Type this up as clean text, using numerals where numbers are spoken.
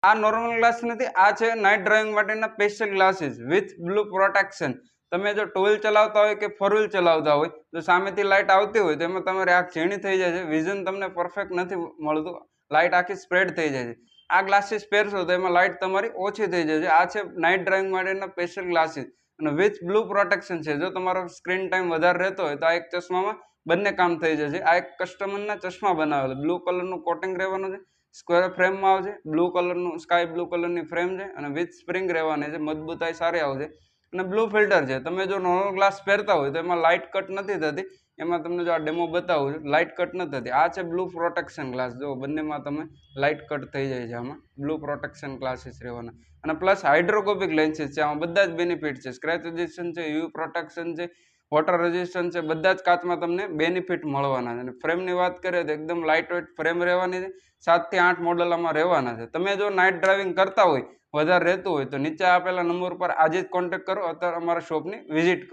આ normal glass નથી, આ છે નાઇટ ડ્રાઇવિંગ માટેના special glasses with blue protection. તમે જો ટુ વ્હીલ ચલાવતા હોય કે ફોર વ્હીલ ચલાવતા હોય તો સામેથી લાઇટ આવતી હોય તો એમાં તમારી આંખ ઝીણી થઈ જાય છે, વિઝન તમને પરફેક્ટ નથી મળતું, લાઇટ આખી સ્પ્રેડ થઈ જાય છે. આ ગ્લાસીસ પહેરશો તો એમાં લાઇટ તમારી ઓછી થઈ જાય છે. આ છે નાઇટ ડ્રાઇવિંગ માટેના સ્પેશિયલ ગ્લાસીસ અને વિથ બ્લુ પ્રોટેક્શન છે. જો તમારો સ્ક્રીન ટાઈમ વધારે રહેતો હોય તો આ એક ચશ્મામાં બંને કામ થઈ જશે. આ એક કસ્ટમરના ચશ્મા બનાવેલા, બ્લુ કલરનું કોટિંગ રહેવાનું છે, સ્ક્વેર ફ્રેમમાં આવશે, બ્લુ કલરનું સ્કાય બ્લુ કલરની ફ્રેમ છે અને વિથ સ્પ્રિંગ રહેવાની છે, મજબૂતાઈ સારી આવશે અને બ્લુ ફિલ્ટર છે. તમે જો નોર્મલ ગ્લાસ પહેરતા હોય તો એમાં લાઇટ કટ નથી થતી, એમાં તમને જો આ ડેમો બતાવું છું, લાઇટ કટ નથી થતી. આ છે બ્લુ પ્રોટેક્શન ગ્લાસ, જો બંનેમાં તમે લાઇટ કટ થઈ જાય છે. આમાં બ્લુ પ્રોટેક્શન ગ્લાસીસ રહેવાના અને પ્લસ હાઇડ્રોકોપિક લેન્સીસ છે. આમાં બધા જ બેનિફિટ છે, સ્ક્રેચ રેઝિસ્ટન્સ છે, યુવી પ્રોટેક્શન છે, વોટર રેઝિસ્ટન્સ છે, બધા જ કાચમાં તમને બેનિફિટ મળવાના છે. અને ફ્રેમની વાત કરીએ તો એકદમ લાઇટ વેટ ફ્રેમ રહેવાની છે, 7 થી 8 મોડલ આમાં રહેવાના છે. તમે જો નાઇટ ડ્રાઇવિંગ કરતા હોય, વધારે રહેતું હોય તો નીચે આપેલા નંબર પર આજે જ કોન્ટેક્ટ કરો અથવા અમારા શોપની વિઝિટ કરો.